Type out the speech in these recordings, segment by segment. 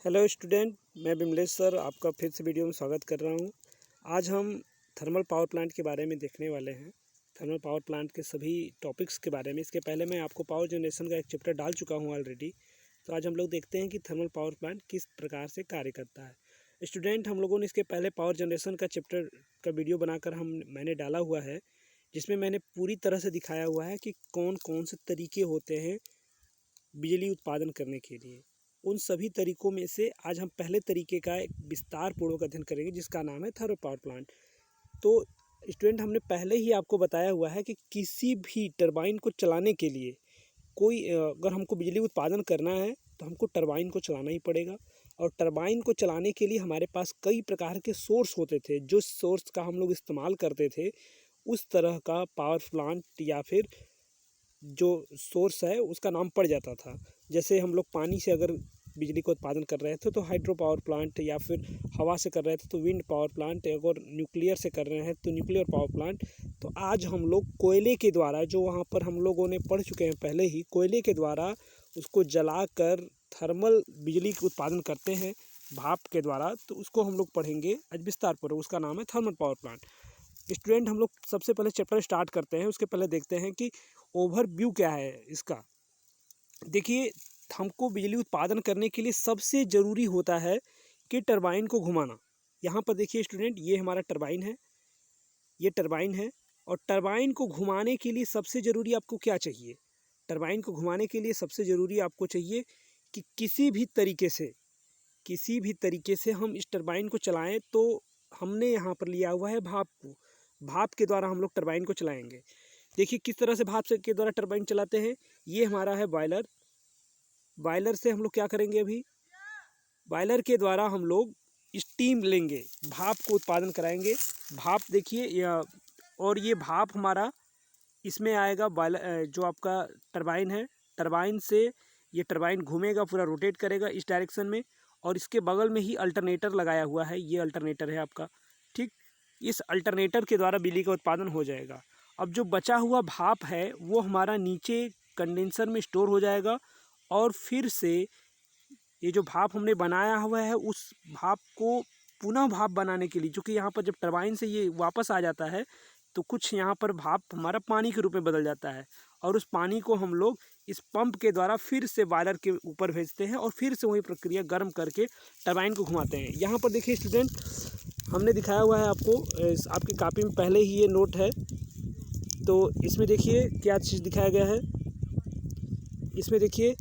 Hello student, मैं Bimlesh sir आपका फिर से वीडियो में स्वागत कर रहा हूं। आज हम थर्मल पावर प्लांट के बारे में देखने वाले हैं। थर्मल पावर प्लांट के सभी टॉपिक्स के बारे में। इसके पहले मैं आपको पावर जनरेशन का एक चैप्टर डाल चुका हूं ऑलरेडी। तो आज हम लोग देखते हैं कि थर्मल पावर प्लांट किस प्रकार से कार्य करता है। स्टूडेंट, हम लोगों ने इसके पहले पावर जनरेशन का चैप्टर का वीडियो बनाकर मैंने डाला हुआ है, जिसमें मैंने पूरी तरह से दिखाया हुआ है कि कौन कौन से तरीके होते हैं बिजली उत्पादन करने के लिए। उन सभी तरीकों में से आज हम पहले तरीके का एक विस्तार पूर्वक अध्ययन करेंगे, जिसका नाम है थर्मल पावर प्लांट। तो स्टूडेंट, हमने पहले ही आपको बताया हुआ है कि किसी भी टरबाइन को चलाने के लिए अगर हमको बिजली उत्पादन करना है तो हमको टरबाइन को चलाना ही पड़ेगा। और टरबाइन को चलाने के लिए हमारे पास कई प्रकार के सोर्स होते थे, जो सोर्स का हम लोग इस्तेमाल करते थे उस तरह का पावर प्लांट या फिर जो सोर्स है उसका नाम पड़ जाता था। जैसे हम लोग पानी से अगर बिजली का उत्पादन कर रहे थे तो हाइड्रो पावर प्लांट, या फिर हवा से कर रहे थे तो विंड पावर प्लांट, अगर न्यूक्लियर से कर रहे हैं तो न्यूक्लियर पावर प्लांट। तो आज हम लोग कोयले के द्वारा, जो वहाँ पर हम लोगों ने पढ़ चुके हैं पहले ही, कोयले के द्वारा उसको जलाकर थर्मल बिजली का उत्पादन करते हैं भाप के द्वारा। तो उसको हम लोग पढ़ेंगे आज विस्तार पूर्वक। उसका नाम है थर्मल पावर प्लांट। स्टूडेंट, हम लोग सबसे पहले चैप्टर स्टार्ट करते हैं। उसके पहले देखते हैं कि ओवरव्यू क्या है इसका। देखिए, हमको बिजली उत्पादन करने के लिए सबसे ज़रूरी होता है कि टरबाइन को घुमाना। यहाँ पर देखिए स्टूडेंट, ये हमारा टरबाइन है, ये टरबाइन है। और टरबाइन को घुमाने के लिए सबसे ज़रूरी आपको क्या चाहिए? टरबाइन को घुमाने के लिए सबसे ज़रूरी आपको चाहिए कि किसी भी तरीके से हम इस टरबाइन को चलाएं। तो हमने यहाँ पर लिया हुआ है भाप को। भाप के द्वारा हम लोग टरबाइन को चलाएंगे। देखिए किस तरह से भाप के द्वारा टरबाइन चलाते हैं। ये हमारा है बॉयलर। बॉयलर से हम लोग क्या करेंगे? अभी बॉयलर के द्वारा हम लोग स्टीम लेंगे, भाप को उत्पादन कराएंगे। भाप देखिए, और ये भाप हमारा इसमें आएगा बॉयलर, जो आपका टरबाइन है। टरबाइन से ये टरबाइन घूमेगा, पूरा रोटेट करेगा इस डायरेक्शन में। और इसके बगल में ही अल्टरनेटर लगाया हुआ है, ये अल्टरनेटर है आपका, ठीक। इस अल्टरनेटर के द्वारा बिजली का उत्पादन हो जाएगा। अब जो बचा हुआ भाप है वो हमारा नीचे कंडेंसर में स्टोर हो जाएगा। और फिर से ये जो भाप हमने बनाया हुआ है उस भाप को पुनः भाप बनाने के लिए, जो कि यहाँ पर जब टरबाइन से ये वापस आ जाता है तो कुछ यहाँ पर भाप हमारा पानी के रूप में बदल जाता है। और उस पानी को हम लोग इस पंप के द्वारा फिर से बॉयलर के ऊपर भेजते हैं और फिर से वही प्रक्रिया गर्म करके टरबाइन को घुमाते हैं। यहाँ पर देखिए स्टूडेंट, हमने दिखाया हुआ है आपको, आपकी कॉपी में पहले ही ये नोट है। तो इसमें देखिए क्या चीज़ दिखाया गया है। इसमें देखिए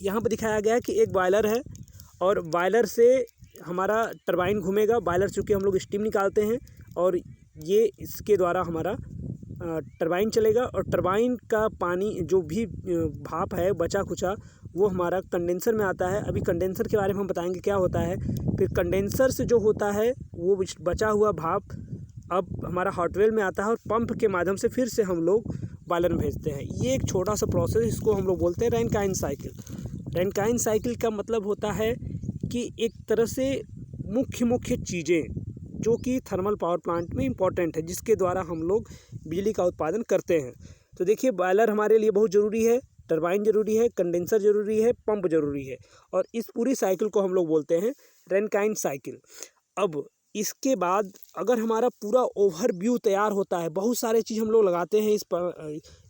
यहाँ पर दिखाया गया है कि एक बॉयलर है और बॉयलर से हमारा टरबाइन घूमेगा। बॉयलर से चूँकि हम लोग स्टीम निकालते हैं और ये इसके द्वारा हमारा टरबाइन चलेगा। और टरबाइन का पानी जो भी भाप है बचा खुचा, वो हमारा कंडेंसर में आता है। अभी कंडेंसर के बारे में हम बताएंगे क्या होता है। फिर कंडेंसर से जो होता है वो बचा हुआ भाप अब हमारा हॉट वेल में आता है और पंप के माध्यम से फिर से हम लोग बॉयलर में भेजते हैं। ये एक छोटा सा प्रोसेस, इसको हम लोग बोलते हैं रैनकाइन साइकिल। रैनकाइन साइकिल का मतलब होता है कि एक तरह से मुख्य चीज़ें जो कि थर्मल पावर प्लांट में इम्पॉर्टेंट है, जिसके द्वारा हम लोग बिजली का उत्पादन करते हैं। तो देखिए, बॉयलर हमारे लिए बहुत ज़रूरी है, टरबाइन ज़रूरी है, कंडेंसर ज़रूरी है, पंप ज़रूरी है। और इस पूरी साइकिल को हम लोग बोलते हैं रैनकाइन साइकिल। अब इसके बाद अगर हमारा पूरा ओवरव्यू तैयार होता है, बहुत सारे चीज़ हम लोग लगाते हैं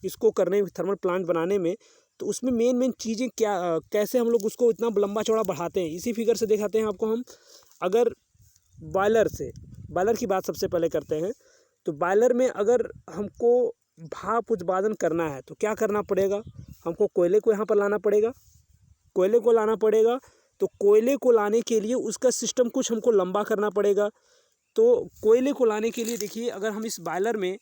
इसको करने में, थर्मल प्लांट बनाने में। तो उसमें मेन चीज़ें क्या, कैसे हम लोग उसको इतना लंबा चौड़ा बढ़ाते हैं, इसी फिगर से दिखाते हैं आपको हम। अगर बॉयलर की बात सबसे पहले करते हैं, तो बॉयलर में अगर हमको भाप उत्पादन करना है तो क्या करना पड़ेगा? हमको कोयले को यहाँ पर लाना पड़ेगा। कोयले को लाना पड़ेगा तो कोयले को लाने के लिए उसका सिस्टम कुछ हमको लंबा करना पड़ेगा। तो कोयले को लाने के लिए देखिए, अगर हम इस बॉयलर में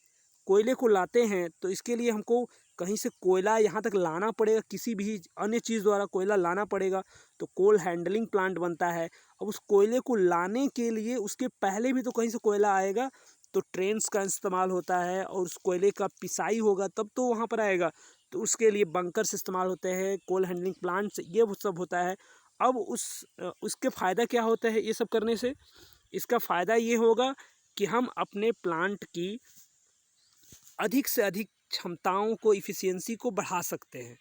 कोयले को लाते हैं तो इसके लिए हमको कहीं से कोयला यहाँ तक लाना पड़ेगा, किसी भी अन्य चीज़ द्वारा कोयला लाना पड़ेगा। तो कोल हैंडलिंग प्लांट बनता है। अब उस कोयले को लाने के लिए उसके पहले भी तो कहीं से कोयला आएगा, तो ट्रेन्स का इस्तेमाल होता है और उस कोयले का पिसाई होगा तब तो वहाँ पर आएगा। तो उसके लिए बंकर्स इस्तेमाल होते हैं, कोल हैंडलिंग प्लांट्स, ये वो सब होता है। अब उसके फ़ायदा क्या होता है ये सब करने से? इसका फ़ायदा ये होगा कि हम अपने प्लांट की अधिक से अधिक क्षमताओं को, इफ़िशियंसी को बढ़ा सकते हैं।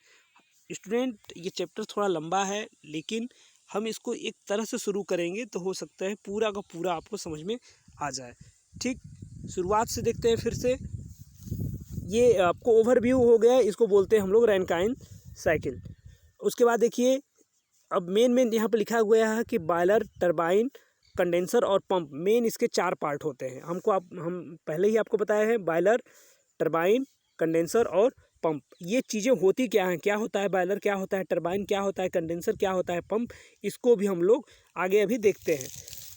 स्टूडेंट, ये चैप्टर थोड़ा लंबा है, लेकिन हम इसको एक तरह से शुरू करेंगे तो हो सकता है पूरा का पूरा आपको समझ में आ जाए। ठीक, शुरुआत से देखते हैं फिर से। ये आपको ओवरव्यू हो गया, इसको बोलते हैं हम लोग रैनकाइन साइकिल। उसके बाद देखिए अब मेन यहाँ पर लिखा हुआ है कि बॉयलर, टरबाइन, कंडेंसर और पंप, मेन इसके 4 पार्ट होते हैं। हम पहले ही आपको बताया है, बॉयलर, टरबाइन, कंडेंसर और पंप। ये चीज़ें होती क्या हैं, क्या होता है बॉयलर, क्या होता है टरबाइन, क्या होता है कंडेंसर, क्या होता है पंप, इसको भी हम लोग आगे अभी देखते हैं।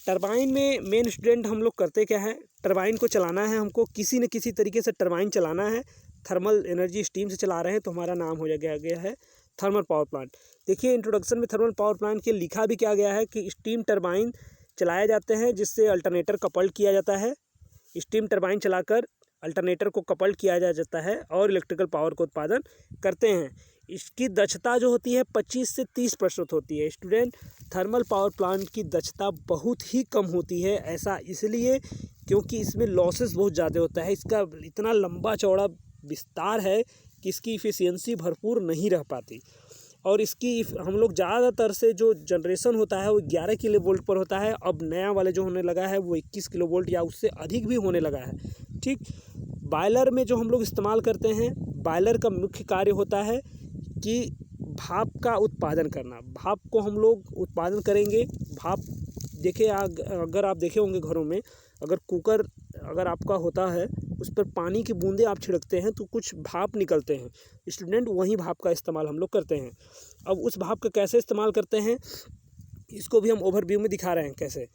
टरबाइन में मेन स्टूडेंट हम लोग करते क्या है, टरबाइन को चलाना है हमको, किसी न किसी तरीके से टरबाइन चलाना है। थर्मल एनर्जी स्टीम से चला रहे हैं तो हमारा नाम हो गया है थर्मल पावर प्लांट। देखिए इंट्रोडक्शन में थर्मल पावर प्लांट के लिखा भी क्या गया है कि स्टीम टरबाइन चलाए जाते हैं जिससे अल्टरनेटर कपल्ड किया जाता है। स्टीम टरबाइन चलाकर अल्टरनेटर को कपल्ड किया जाता है और इलेक्ट्रिकल पावर को उत्पादन करते हैं। इसकी दक्षता जो होती है 25 से 30% होती है। स्टूडेंट, थर्मल पावर प्लांट की दक्षता बहुत ही कम होती है। ऐसा इसलिए क्योंकि इसमें लॉसेस बहुत ज़्यादा होता है। इसका इतना लंबा चौड़ा विस्तार है कि इसकी इफ़िशियंसी भरपूर नहीं रह पाती। और इसकी हम लोग ज़्यादातर से जो जनरेशन होता है वो 11 किलोवोल्ट पर होता है। अब नया वाले जो होने लगा है वो 21 किलोवोल्ट या उससे अधिक भी होने लगा है। ठीक, बॉयलर में जो हम लोग इस्तेमाल करते हैं, बॉयलर का मुख्य कार्य होता है कि भाप का उत्पादन करना। भाप को हम लोग उत्पादन करेंगे। भाप देखिए, अगर आप देखे होंगे घरों में, अगर कुकर अगर आपका होता है उस पर पानी की बूंदें आप छिड़कते हैं तो कुछ भाप निकलते हैं। स्टूडेंट, वही भाप का इस्तेमाल हम लोग करते हैं। अब उस भाप का कैसे इस्तेमाल करते हैं इसको भी हम ओवरव्यू में दिखा रहे हैं कैसे।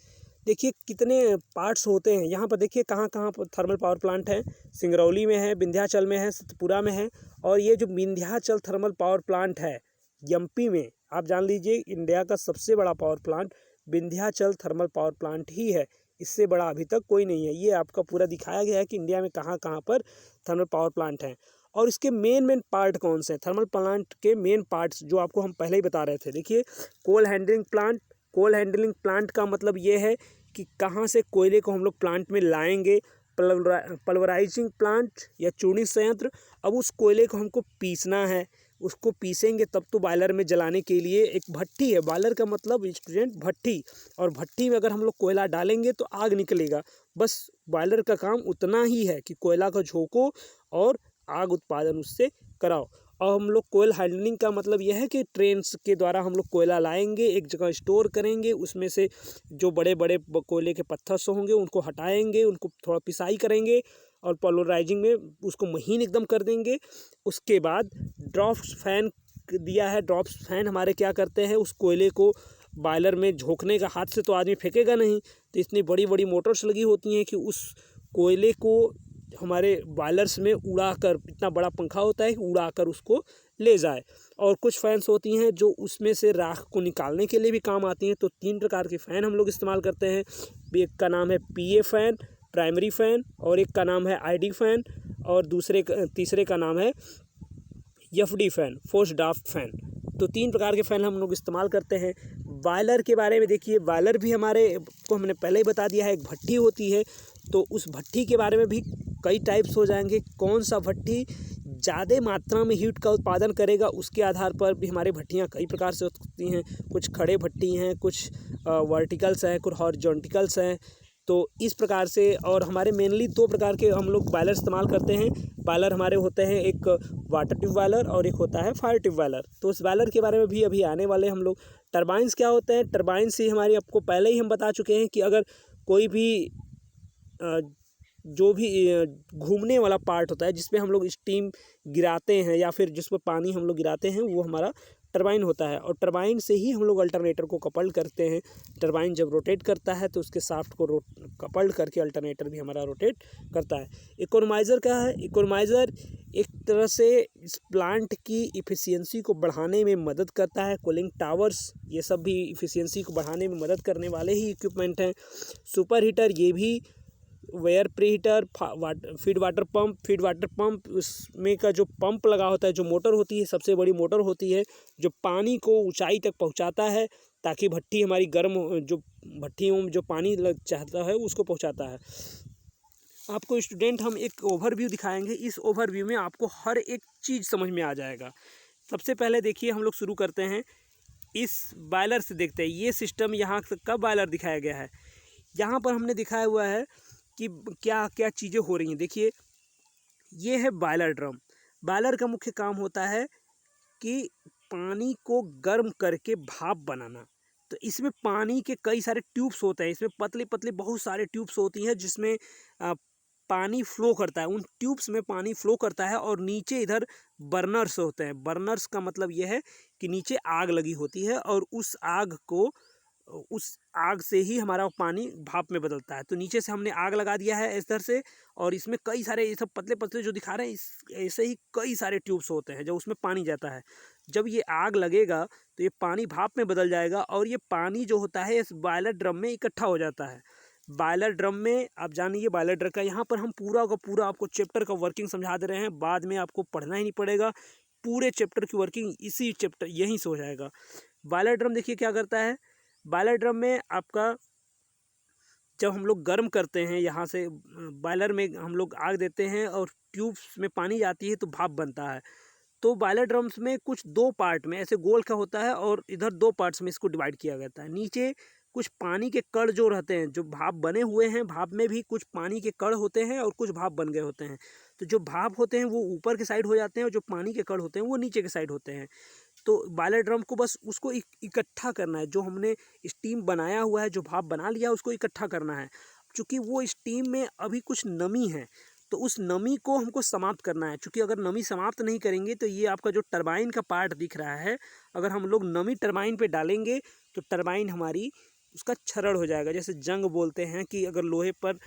देखिए कितने पार्ट्स होते हैं यहाँ पर। देखिए कहाँ कहाँ पर थर्मल पावर प्लांट है। सिंगरौली में है, विंध्याचल में है, सतपुरा में है। और ये जो विंध्याचल थर्मल पावर प्लांट है एमपी में, आप जान लीजिए इंडिया का सबसे बड़ा power plant Vindhyachal thermal power plant ही है। इससे बड़ा अभी तक कोई नहीं है। ये आपका पूरा दिखाया गया है कि इंडिया में कहाँ कहाँ पर थर्मल पावर प्लांट हैं और इसके मेन पार्ट कौन से हैं। थर्मल प्लांट के मेन पार्ट्स जो आपको हम पहले ही बता रहे थे। देखिए, coal handling plant. Coal handling plant का मतलब ये है कि कहाँ से कोयले को हम लोग प्लांट में लाएंगे। पल्वराइजिंग प्लांट या चूर्णित संयंत्र। अब उस कोयले को हमको पीसना है, उसको पीसेंगे तब तो बॉयलर में जलाने के लिए एक भट्टी है। बॉयलर का मतलब स्टूडेंट भट्टी, और भट्टी में अगर हम लोग कोयला डालेंगे तो आग निकलेगा। बस बॉयलर का काम उतना ही है कि कोयला को झोंको और आग उत्पादन उससे कराओ। और हम लोग कोयल हैंडलिंग का मतलब यह है कि ट्रेन के द्वारा हम लोग कोयला लाएंगे, एक जगह स्टोर करेंगे, उसमें से जो बड़े बड़े कोयले के पत्थर से होंगे उनको हटाएंगे, उनको थोड़ा पिसाई करेंगे और पोलराइजिंग में उसको महीन एकदम कर देंगे। उसके बाद ड्रॉफ्ट फैन दिया है। ड्रॉफ्ट फैन हमारे क्या करते हैं, उस कोयले को बॉयलर में झोंकने का, हाथ से तो आदमी फेंकेगा नहीं, तो इतनी बड़ी बड़ी मोटर्स लगी होती हैं कि उस कोयले को हमारे बॉयलर्स में उड़ाकर, इतना बड़ा पंखा होता है कि उड़ाकर उसको ले जाए। और कुछ फैंस होती हैं जो उसमें से राख को निकालने के लिए भी काम आती हैं। तो 3 प्रकार के फ़ैन हम लोग इस्तेमाल करते हैं। एक का नाम है पीए फ़ैन, प्राइमरी फ़ैन, और एक का नाम है आईडी फ़ैन, और तीसरे का नाम है FD fan, forced draft fan. तो 3 प्रकार के फ़ैन हम लोग इस्तेमाल करते हैं। बॉयलर के बारे में देखिए, बॉयलर भी हमारे को हमने पहले ही बता दिया है, एक भट्टी होती है। तो उस भट्टी के बारे में भी कई टाइप्स हो जाएंगे। कौन सा भट्टी ज़्यादा मात्रा में हीट का उत्पादन करेगा उसके आधार पर भी हमारे भट्टियाँ कई प्रकार से होती हैं। कुछ खड़े भट्टी हैं, कुछ वर्टिकल्स हैं, कुछ हॉरिजॉन्टल्स हैं। तो इस प्रकार से, और हमारे मेनली 2 प्रकार के हम लोग बॉयलर इस्तेमाल करते हैं। बॉयलर हमारे होते हैं, एक वाटर ट्यूब बॉयलर और एक होता है फायर ट्यूब बॉयलर। तो उस बॉयलर के बारे में भी अभी आने वाले हम लोग। टरबाइंस क्या होते हैं, टरबाइंस ही हमारी आपको पहले ही हम बता चुके हैं कि अगर कोई भी जो भी घूमने वाला पार्ट होता है जिसपे हम लोग स्टीम गिराते हैं या फिर जिस पर पानी हम लोग गिराते हैं, वो हमारा टरबाइन होता है। और टरबाइन से ही हम लोग अल्टरनेटर को कपल्ड करते हैं। टरबाइन जब रोटेट करता है तो उसके शाफ्ट को कपल्ड करके अल्टरनेटर भी हमारा रोटेट करता है। इकोनोमाइज़र क्या है, इकोनोमाइज़र एक तरह से इस प्लांट की इफ़िशियंसी को बढ़ाने में मदद करता है। कूलिंग टावर्स, ये सब भी इफ़िशियंसी को बढ़ाने में मदद करने वाले ही इक्विपमेंट हैं। सुपर हीटर, ये भी वेयर pre heater, feed water pump, उसमें का जो पंप लगा होता है, जो मोटर होती है, सबसे बड़ी मोटर होती है जो पानी को ऊंचाई तक पहुंचाता है ताकि भट्टी हमारी गर्म, जो भट्टी में जो पानी चाहता है उसको पहुंचाता है। आपको स्टूडेंट हम एक ओवरव्यू दिखाएंगे। इस ओवरव्यू में आपको हर एक चीज़ समझ में आ जाएगा। सबसे पहले देखिए, हम लोग शुरू करते हैं इस बॉयलर से देखते हैं। ये सिस्टम यहाँ का बॉयलर दिखाया गया है। यहाँ पर हमने दिखाया हुआ है कि क्या क्या चीज़ें हो रही हैं। देखिए ये है बॉयलर ड्रम। बॉयलर का मुख्य काम होता है कि पानी को गर्म करके भाप बनाना। तो इसमें पानी के कई सारे ट्यूब्स होते हैं, इसमें पतले पतले बहुत सारे ट्यूब्स होती हैं जिसमें पानी फ्लो करता है। उन ट्यूब्स में पानी फ्लो करता है और नीचे इधर बर्नर्स होते हैं। बर्नर्स का मतलब यह है कि नीचे आग लगी होती है और उस आग से ही हमारा पानी भाप में बदलता है। तो नीचे से हमने आग लगा दिया है इस तरह से, और इसमें कई सारे ये सब पतले पतले जो दिखा रहे हैं ऐसे ही कई सारे ट्यूब्स होते हैं जो उसमें पानी जाता है। जब ये आग लगेगा तो ये पानी भाप में बदल जाएगा और ये पानी जो होता है इस बॉयलर ड्रम में इकट्ठा हो जाता है। बॉयलर ड्रम में आप जानिए बॉयलर ड्रम का, यहाँ पर हम पूरा का पूरा आपको चैप्टर का वर्किंग समझा दे रहे हैं। बाद में आपको पढ़ना ही नहीं पड़ेगा, पूरे चैप्टर की वर्किंग इसी चैप्टर यहीं से हो जाएगा। बॉयलर ड्रम देखिए क्या करता है। बॉयलर ड्रम में आपका जब हम लोग गर्म करते हैं, यहाँ से बॉयलर में हम लोग आग देते हैं और ट्यूब्स में पानी जाती है तो भाप बनता है। तो बॉयलर ड्रम्स में कुछ दो पार्ट में ऐसे गोल का होता है और इधर दो पार्ट्स में इसको डिवाइड किया जाता है। नीचे कुछ पानी के कण जो रहते हैं, जो भाप बने हुए हैं, भाप में भी कुछ पानी के कण होते हैं और कुछ भाप बन गए होते हैं। तो जो भाप होते हैं वो ऊपर के साइड हो जाते हैं और जो पानी के कण होते हैं वो नीचे के साइड होते हैं। तो बॉयलर ड्रम को बस उसको इकट्ठा करना है। जो हमने स्टीम बनाया हुआ है, जो भाप बना लिया, उसको इकट्ठा करना है। चूँकि वो स्टीम में अभी कुछ नमी है तो उस नमी को हमको समाप्त करना है। क्योंकि अगर नमी समाप्त नहीं करेंगे तो ये आपका जो टरबाइन का पार्ट दिख रहा है, अगर हम लोग नमी टरबाइन पे डालेंगे तो टरबाइन हमारी उसका क्षरण हो जाएगा। जैसे जंग बोलते हैं कि अगर लोहे पर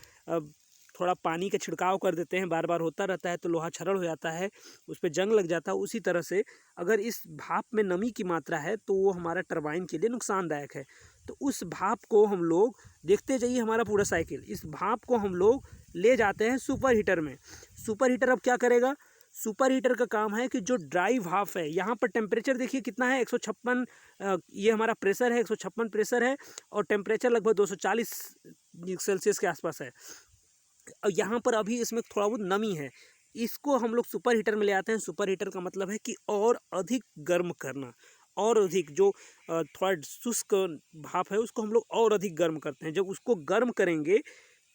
थोड़ा पानी का छिड़काव कर देते हैं, बार बार होता रहता है तो लोहा क्षरण हो जाता है, उस पर जंग लग जाता है। उसी तरह से अगर इस भाप में नमी की मात्रा है तो वो हमारा टरबाइन के लिए नुकसानदायक है। तो उस भाप को हम लोग देखते जाइए हमारा पूरा साइकिल, इस भाप को हम लोग ले जाते हैं सुपर हीटर में। सुपर हीटर अब क्या करेगा। सुपर हीटर का काम है कि जो ड्राई भाप है, यहाँ पर टेम्परेचर देखिए कितना है, 156 ये हमारा प्रेशर है, 156 प्रेशर है और टेम्परेचर लगभग 240 सेल्सियस के आसपास है। और यहाँ पर अभी इसमें थोड़ा बहुत नमी है। इसको हम लोग सुपर हीटर में ले आते हैं। सुपर हीटर का मतलब है कि और अधिक गर्म करना, और अधिक जो थोड़ा शुष्क भाप है उसको हम लोग और अधिक गर्म करते हैं। जब उसको गर्म करेंगे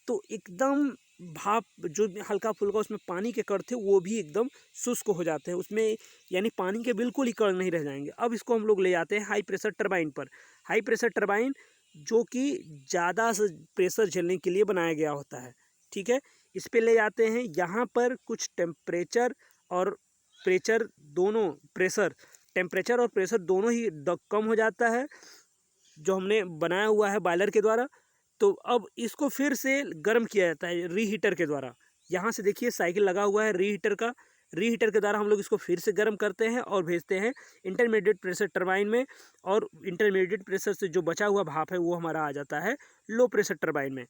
तो एकदम भाप जो हल्का फुल्का उसमें पानी के कण थे वो भी एकदम शुष्क हो जाते हैं उसमें, यानी पानी के बिल्कुल ही कण नहीं रह जाएंगे। अब इसको हम लोग ले जाते हैं हाई प्रेशर टरबाइन पर। हाई प्रेशर टरबाइन जो कि ज़्यादा से प्रेशर झेलने के लिए बनाया गया होता है, ठीक है। इस पे ले जाते हैं। यहाँ पर कुछ टेम्परेचर और प्रेशर दोनों, टेम्परेचर और प्रेशर दोनों ही कम हो जाता है जो हमने बनाया हुआ है बॉयलर के द्वारा। तो अब इसको फिर से गर्म किया जाता है रीहीटर के द्वारा। यहाँ से देखिए साइकिल लगा हुआ है रीहीटर का। रीहीटर के द्वारा हम लोग इसको फिर से गर्म करते हैं और भेजते हैं इंटरमीडिएट प्रेशर टरबाइन में, और इंटरमीडिएट प्रेशर से जो बचा हुआ भाप है वो हमारा आ जाता है लो प्रेशर टरबाइन में।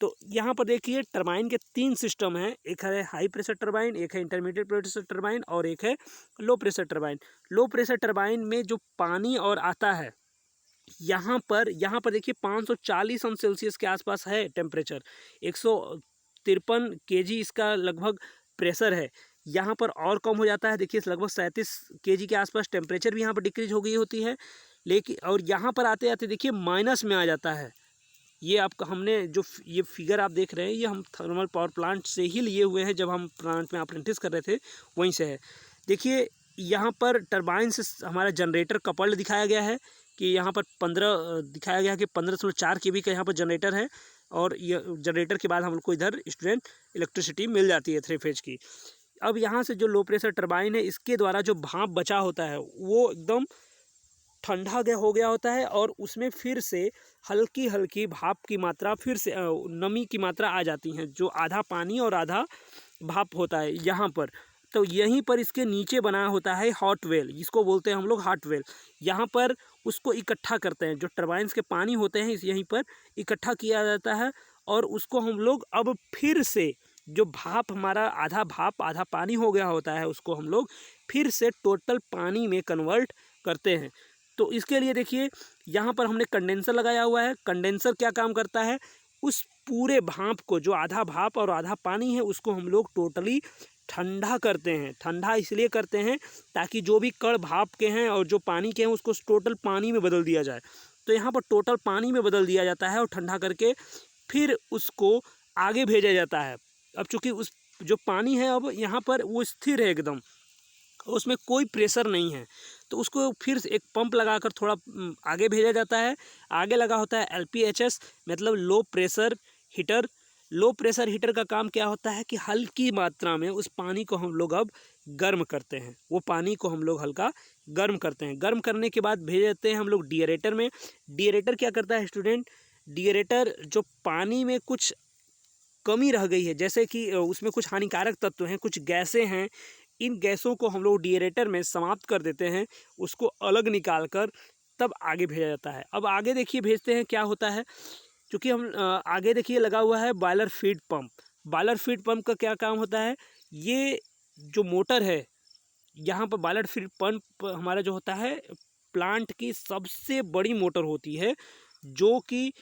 तो यहाँ पर देखिए टरबाइन के 3 सिस्टम हैं, एक है हाई प्रेशर टरबाइन, एक है इंटरमीडिएट प्रेशर टरबाइन और एक है low pressure turbine. Low pressure turbine में जो पानी और आता है, यहाँ पर देखिए 540 अंश सेल्सियस के आसपास है टेम्परेचर, 153 kg इसका लगभग प्रेशर है। यहाँ पर और कम हो जाता है, देखिए लगभग 37 kg के आसपास टेम्परेचर भी यहाँ पर डिक्रीज हो गई होती है। लेकिन और यहाँ पर आते आते देखिए माइनस में आ जाता है। ये आपका हमने जो ये फिगर आप देख रहे हैं ये हम थर्मल पावर प्लांट से ही लिए हुए हैं, जब हम प्लांट में अप्रेंटिस कर रहे थे वहीं से है। देखिए यहाँ पर टरबाइन से हमारा जनरेटर कपल्ड दिखाया गया है कि यहाँ पर 15 दिखाया गया है कि 15.4 kV का यहाँ पर जनरेटर है, और ये जनरेटर के बाद हम लोग को इधर स्टूडेंट इलेक्ट्रिसिटी मिल जाती है 3 फेज की। अब यहाँ से जो लो प्रेशर टरबाइन है इसके द्वारा जो भाप बचा होता है वो एकदम ठंडा हो गया होता है और उसमें फिर से हल्की हल्की भाप की मात्रा, फिर से नमी की मात्रा आ जाती हैं, जो आधा पानी और आधा भाप होता है यहाँ पर। तो यहीं पर इसके नीचे बनाया होता है हॉट वेल, जिसको बोलते हैं हम लोग हॉट वेल। यहाँ पर उसको इकट्ठा करते हैं, जो टरबाइन्स के पानी होते हैं यहीं पर इकट्ठा किया जाता है, और उसको हम लोग अब फिर से जो भाप हमारा आधा भाप आधा पानी हो गया होता है उसको हम लोग फिर से टोटल पानी में कन्वर्ट करते हैं। तो इसके लिए देखिए यहाँ पर हमने कंडेंसर लगाया हुआ है। कंडेंसर क्या काम करता है, उस पूरे भाप को, जो आधा भाप और आधा पानी है, उसको हम लोग टोटली ठंडा करते हैं। ठंडा इसलिए करते हैं ताकि जो भी कण भाप के हैं और जो पानी के हैं उसको टोटल पानी में बदल दिया जाए। तो यहाँ पर टोटल पानी में बदल दिया जाता है और ठंडा करके फिर उसको आगे भेजा जाता है। अब चूँकि उस जो पानी है अब यहाँ पर वो स्थिर है एकदम, उसमें कोई प्रेशर नहीं है, तो उसको फिर एक पंप लगाकर थोड़ा आगे भेजा जाता है। आगे लगा होता है LPHS मतलब low pressure heater. Low pressure heater का काम क्या होता है कि हल्की मात्रा में उस पानी को हम लोग अब गर्म करते हैं। वो पानी को हम लोग हल्का गर्म करते हैं। गर्म करने के बाद भेज देते हैं हम लोग डीएरेटर में। डीएरेटर क्या करता है स्टूडेंट, डीएरेटर जो पानी में कुछ कमी रह गई है, जैसे कि उसमें कुछ हानिकारक तत्व हैं, कुछ गैसें हैं, इन गैसों को हम लोग डीएरेटर में समाप्त कर देते हैं, उसको अलग निकाल कर तब आगे भेजा जाता है। अब आगे देखिए भेजते हैं क्या होता है, क्योंकि हम आगे देखिए लगा हुआ है boiler feed pump. Boiler feed pump का क्या काम होता है, ये जो मोटर है यहाँ पर बॉयलर फीड पंप हमारा जो होता है प्लांट की सबसे बड़ी मोटर होती है, जो कि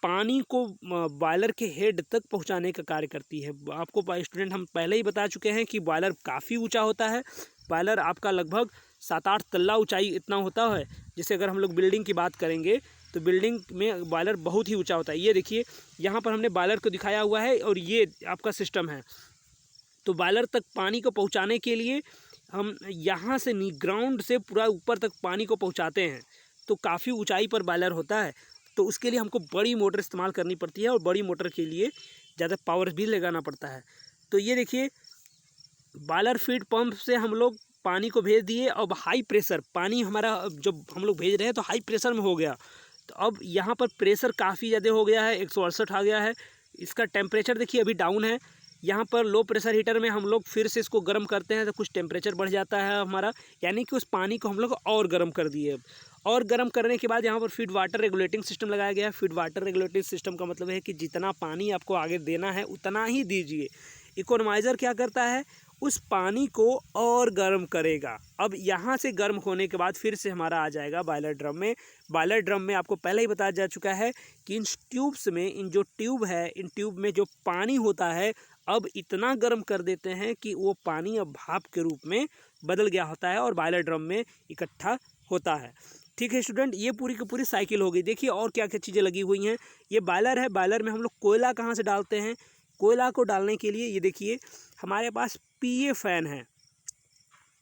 पानी को बॉयलर के हेड तक पहुंचाने का कार्य करती है। आपको स्टूडेंट हम पहले ही बता चुके हैं कि बॉयलर काफ़ी ऊंचा होता है। बॉयलर आपका लगभग 7-8 तल्ला ऊंचाई इतना होता है। जैसे अगर हम लोग बिल्डिंग की बात करेंगे तो बिल्डिंग में बॉयलर बहुत ही ऊंचा होता है। ये देखिए यहाँ पर हमने बॉयलर को दिखाया हुआ है और ये आपका सिस्टम है। तो बॉयलर तक पानी को पहुँचाने के लिए हम यहाँ से ग्राउंड से पूरा ऊपर तक पानी को पहुँचाते हैं, तो काफ़ी ऊंचाई पर बॉयलर होता है। तो उसके लिए हमको बड़ी मोटर इस्तेमाल करनी पड़ती है और बड़ी मोटर के लिए ज़्यादा पावर भी लगाना पड़ता है। तो ये देखिए बॉयलर फीड पंप से हम लोग पानी को भेज दिए। अब हाई प्रेशर पानी हमारा जब हम लोग भेज रहे हैं तो हाई प्रेशर में हो गया। तो अब यहाँ पर प्रेशर काफ़ी ज़्यादा हो गया है, 168 आ गया है। इसका टेम्परेचर देखिए अभी डाउन है। यहाँ पर लो प्रेशर हीटर में हम लोग फिर से इसको गर्म करते हैं तो कुछ टेम्परेचर बढ़ जाता है हमारा, यानी कि उस पानी को हम लोग और गर्म कर दिए। और गर्म करने के बाद यहाँ पर फीड वाटर रेगुलेटिंग सिस्टम लगाया गया है। फीड वाटर रेगुलेटिंग सिस्टम का मतलब है कि जितना पानी आपको आगे देना है उतना ही दीजिए। इकोनोमाइज़र क्या करता है, उस पानी को और गर्म करेगा। अब यहाँ से गर्म होने के बाद फिर से हमारा आ जाएगा बॉयलर ड्रम में। बॉयलर ड्रम में आपको पहले ही बताया जा चुका है कि इन ट्यूब्स में, इन जो ट्यूब है, इन ट्यूब में जो पानी होता है अब इतना गर्म कर देते हैं कि वो पानी अब भाप के रूप में बदल गया होता है और बॉयलर ड्रम में इकट्ठा होता है। ठीक है स्टूडेंट, ये पूरी की पूरी साइकिल हो गई। देखिए और क्या क्या चीज़ें लगी हुई हैं। ये बॉयलर है, बॉयलर में हम लोग कोयला कहाँ से डालते हैं, कोयला को डालने के लिए ये देखिए हमारे पास PA फ़ैन है।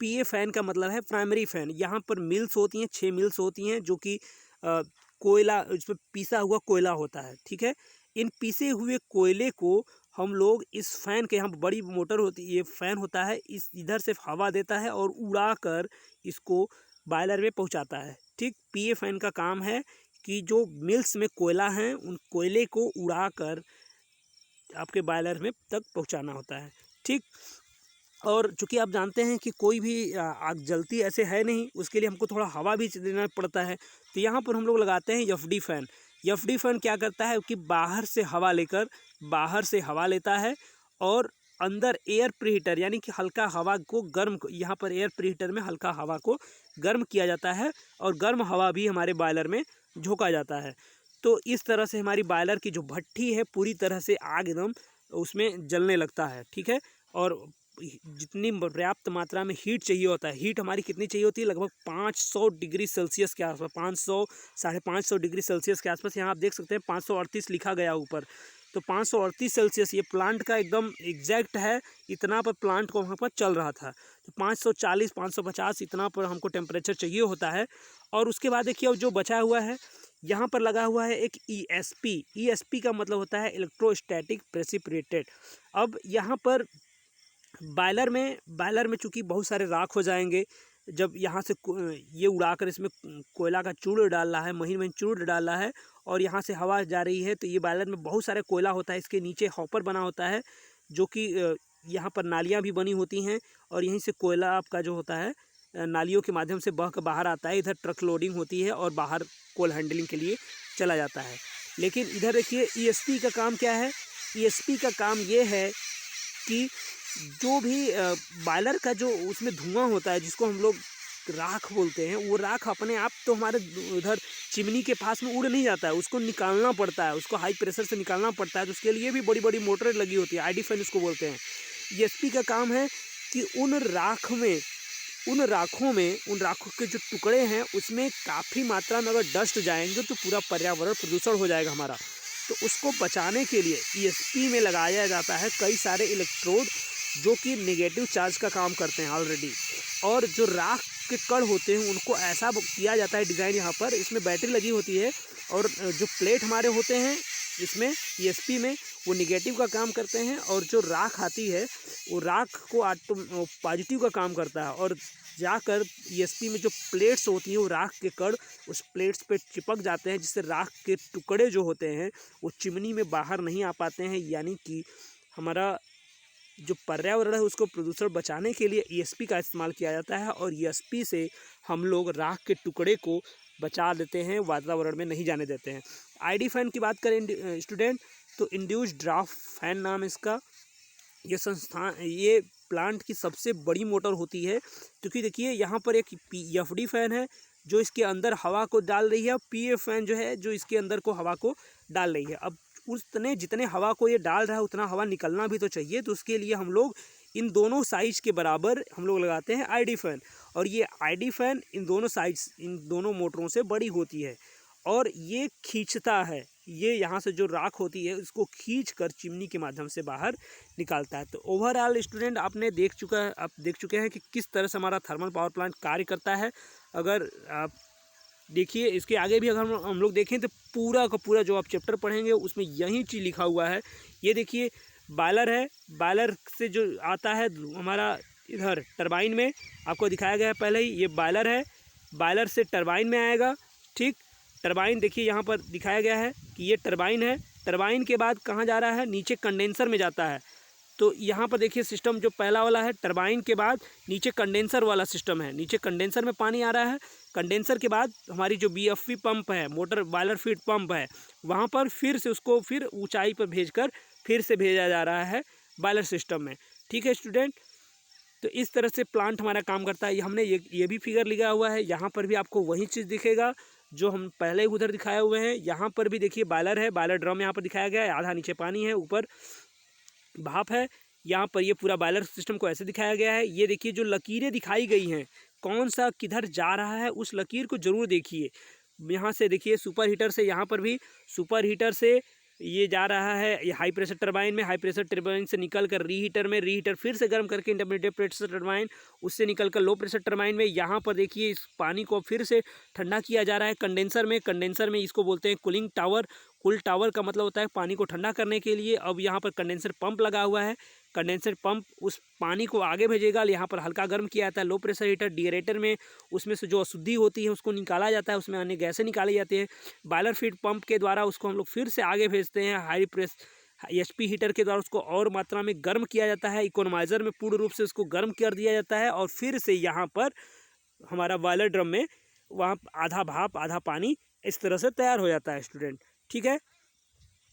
PA फ़ैन का मतलब है प्राइमरी फ़ैन। यहाँ पर मिल्स होती हैं, 6 मिल्स होती हैं जो कि कोयला, इसमें पीसा हुआ कोयला होता है। ठीक है, इन पीसे हुए कोयले को हम लोग इस फ़ैन के, यहाँ बड़ी मोटर होती है, ये फ़ैन होता है, इस इधर से हवा देता है और उड़ा कर इसको बॉयलर में पहुँचाता है। ठीक, PA फ़ैन का काम है कि जो मिल्स में कोयला हैं उन कोयले को उड़ा कर आपके बॉयलर में तक पहुँचाना होता है। ठीक, और चूँकि आप जानते हैं कि कोई भी आग जलती ऐसे है नहीं, उसके लिए हमको थोड़ा हवा भी देना पड़ता है। तो यहाँ पर हम लोग लगाते हैं FD फ़ैन। FD फ़ैन क्या करता है कि बाहर से हवा लेकर, बाहर से हवा लेता है और अंदर एयर प्रीहीटर यानी कि हल्का हवा को गर्म, यहाँ पर एयर प्रीहीटर में हल्का हवा को गर्म किया जाता है और गर्म हवा भी हमारे बॉयलर में झोंका जाता है। तो इस तरह से हमारी बॉयलर की जो भट्ठी है पूरी तरह से आग एकदम उसमें जलने लगता है। ठीक है, और जितनी पर्याप्त मात्रा में हीट चाहिए होता है, हीट हमारी कितनी चाहिए होती है, लगभग 500 डिग्री सेल्सियस के आसपास, 500 550 डिग्री सेल्सियस के आसपास। यहाँ आप देख सकते हैं 538 लिखा गया ऊपर। तो 538 सेल्सियस ये प्लांट का एकदम एग्जैक्ट है, इतना पर प्लांट को वहाँ पर चल रहा था। तो 540 550 इतना पर हमको टेम्परेचर चाहिए होता है। और उसके बाद देखिए जो बचा हुआ है यहाँ पर लगा हुआ है एक ESP। ESP का मतलब होता है इलेक्ट्रोस्टैटिक प्रेसिपिटेट। अब यहाँ पर बॉयलर में चूँकि बहुत सारे राख हो जाएंगे, जब यहाँ से ये उड़ाकर इसमें कोयला का चूड़ डाल रहा है, महीन महीन चूड़ डाल रहा है और यहाँ से हवा जा रही है, तो ये बॉयलर में बहुत सारे कोयला होता है। इसके नीचे हॉपर बना होता है जो कि यहाँ पर नालियाँ भी बनी होती हैं और यहीं से कोयला आपका जो होता है नालियों के माध्यम से बह कर बाहर आता है। इधर ट्रक लोडिंग होती है और बाहर कोल हैंडलिंग के लिए चला जाता है। लेकिन इधर देखिए ESP का काम क्या है, ESP का काम ये है कि जो भी बॉयलर का जो उसमें धुआं होता है जिसको हम लोग राख बोलते हैं, वो राख अपने आप तो हमारे उधर चिमनी के पास में उड़ नहीं जाता है, उसको निकालना पड़ता है, उसको हाई प्रेशर से निकालना पड़ता है। तो उसके लिए भी बड़ी बड़ी मोटर लगी होती है, ID फ़ैन उसको बोलते हैं। ESP का काम है कि उन राखों के जो टुकड़े हैं उसमें काफ़ी मात्रा में अगर डस्ट जाएंगे तो पूरा पर्यावरण प्रदूषण हो जाएगा हमारा। तो उसको बचाने के लिए ईएसपी में लगाया जाता है कई सारे इलेक्ट्रोड जो कि नेगेटिव चार्ज का काम करते हैं ऑलरेडी। और जो राख के कण होते हैं उनको ऐसा किया जाता है डिज़ाइन, यहाँ पर इसमें बैटरी लगी होती है और जो प्लेट हमारे होते हैं इसमें ईएसपी में वो निगेटिव का काम करते हैं, और जो राख आती है वो राख को पॉजिटिव का काम करता है, और जाकर ईएसपी में जो प्लेट्स होती हैं वो राख के कण उस प्लेट्स पे चिपक जाते हैं, जिससे राख के टुकड़े जो होते हैं वो चिमनी में बाहर नहीं आ पाते हैं। यानी कि हमारा जो पर्यावरण है उसको प्रदूषण बचाने के लिए ईएसपी का इस्तेमाल किया जाता है, और ईएसपी से हम लोग राख के टुकड़े को बचा देते हैं, वातावरण में नहीं जाने देते हैं। आईडी फैन की बात करें स्टूडेंट तो इंड्यूस ड्राफ्ट फैन नाम इसका। ये प्लांट की सबसे बड़ी मोटर होती है, क्योंकि देखिए यहाँ पर एक एफडी फैन है जो इसके अंदर हवा को डाल रही है, और पीए फैन जो है जो इसके अंदर को हवा को डाल रही है। अब जितने हवा को ये डाल रहा है उतना हवा निकलना भी तो चाहिए, तो उसके लिए हम लोग इन दोनों साइज के बराबर हम लोग लगाते हैं आईडी फैन। और ये आईडी फैन इन दोनों मोटरों से बड़ी होती है, और ये खींचता है, ये यहाँ से जो राख होती है उसको खींच कर चिमनी के माध्यम से बाहर निकालता है। तो ओवरऑल स्टूडेंट आप देख चुके हैं कि किस तरह से हमारा थर्मल पावर प्लांट कार्य करता है। अगर आप देखिए इसके आगे भी अगर हम लोग देखें तो पूरा का पूरा जो आप चैप्टर पढ़ेंगे उसमें यही चीज़ लिखा हुआ है। ये देखिए बॉयलर है, बॉयलर से जो आता है हमारा इधर टरबाइन में आपको दिखाया गया है पहले ही, ये बॉयलर है, बॉयलर से टरबाइन में आएगा। ठीक, टरबाइन देखिए यहाँ पर दिखाया गया है कि ये टरबाइन है, टरबाइन के बाद कहाँ जा रहा है, नीचे कंडेंसर में जाता है। तो यहाँ पर देखिए सिस्टम जो पहला वाला है टरबाइन के बाद नीचे कंडेंसर वाला सिस्टम है, नीचे कंडेंसर में पानी आ रहा है, कंडेंसर के बाद हमारी जो बीएफवी पंप है, मोटर बॉयलर फीड पंप है, वहाँ पर फिर से उसको फिर ऊंचाई पर भेजकर फिर से भेजा जा रहा है बॉयलर सिस्टम में। ठीक है स्टूडेंट, तो इस तरह से प्लांट हमारा काम करता है। हमने ये भी फिगर लिखा हुआ है, यहाँ पर भी आपको वही चीज़ दिखेगा जो हम पहले उधर दिखाए हुए हैं। यहाँ पर भी देखिए बॉयलर है, बॉयलर ड्रम यहाँ पर दिखाया गया है, आधा नीचे पानी है, ऊपर भाप है। यहाँ पर ये पूरा बॉयलर सिस्टम को ऐसे दिखाया गया है। ये देखिए जो लकीरें दिखाई गई हैं, कौन सा किधर जा रहा है उस लकीर को ज़रूर देखिए। यहाँ से देखिए सुपर हीटर से, यहाँ पर भी सुपर हीटर से ये जा रहा है, ये हाई प्रेशर टरबाइन में, हाई प्रेशर टरबाइन से निकल कर रीहीटर में, रीहीटर फिर से गर्म करके इंटरमीडिएट प्रेशर टरबाइन, उससे निकल कर लो प्रेशर टरबाइन में। यहाँ पर देखिए इस पानी को फिर से ठंडा किया जा रहा है कंडेंसर में, कंडेंसर में इसको बोलते हैं कूलिंग टावर। कूल टावर का मतलब होता है पानी को ठंडा करने के लिए। अब यहाँ पर कंडेंसर पंप लगा हुआ है, कंडेंसर पंप उस पानी को आगे भेजेगा। यहाँ पर हल्का गर्म किया जाता है लो प्रेशर हीटर डिएरेटर में, उसमें से जो अशुद्धि होती है उसको निकाला जाता है, उसमें अन्य गैसें निकाली जाती है। बॉयलर फीड पंप के द्वारा उसको हम लोग फिर से आगे भेजते हैं हाई प्रेस एचपी हीटर के द्वारा, उसको और मात्रा में गर्म किया जाता है, इकोनोमाइज़र में पूर्ण रूप से उसको गर्म कर दिया जाता है, और फिर से यहाँ पर हमारा बॉयलर ड्रम में वहाँ आधा भाप आधा पानी इस तरह से तैयार हो जाता है स्टूडेंट। ठीक है,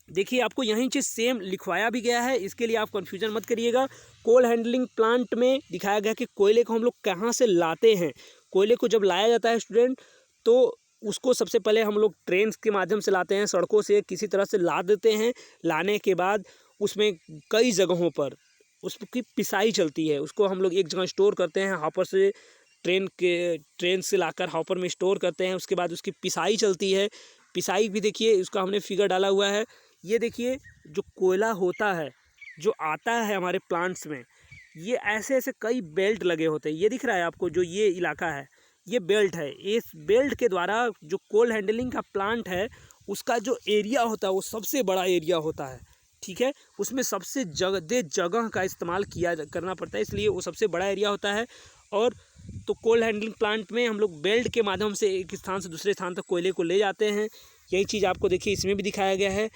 देखिए आपको यही चीज़ सेम लिखवाया भी गया है, इसके लिए आप कंफ्यूजन मत करिएगा। कोल हैंडलिंग प्लांट में दिखाया गया कि कोयले को हम लोग कहाँ से लाते हैं। कोयले को जब लाया जाता है स्टूडेंट तो उसको सबसे पहले हम लोग ट्रेन के माध्यम से लाते हैं, सड़कों से किसी तरह से ला देते हैं। लाने के बाद उसमें कई जगहों पर उसकी पिसाई चलती है, उसको हम लोग एक जगह स्टोर करते हैं, हॉपर से ट्रेन से लाकर हॉपर में स्टोर करते हैं। उसके बाद उसकी पिसाई चलती है, पिसाई भी देखिए उसका हमने फिगर डाला हुआ है। ये देखिए जो कोयला होता है जो आता है हमारे प्लांट्स में, ये ऐसे ऐसे कई बेल्ट लगे होते हैं। ये दिख रहा है आपको जो ये इलाका है, ये बेल्ट है। इस बेल्ट के द्वारा जो कोल हैंडलिंग का प्लांट है उसका जो एरिया होता है वो सबसे बड़ा एरिया होता है। ठीक है, उसमें सबसे जगह का इस्तेमाल करना पड़ता है, इसलिए वो सबसे बड़ा एरिया होता है। और तो कोल हैंडलिंग प्लांट में हम लोग बेल्ट के माध्यम से एक स्थान से दूसरे स्थान तक कोयले को ले जाते हैं। यही चीज़ आपको देखिए इसमें भी दिखाया गया है।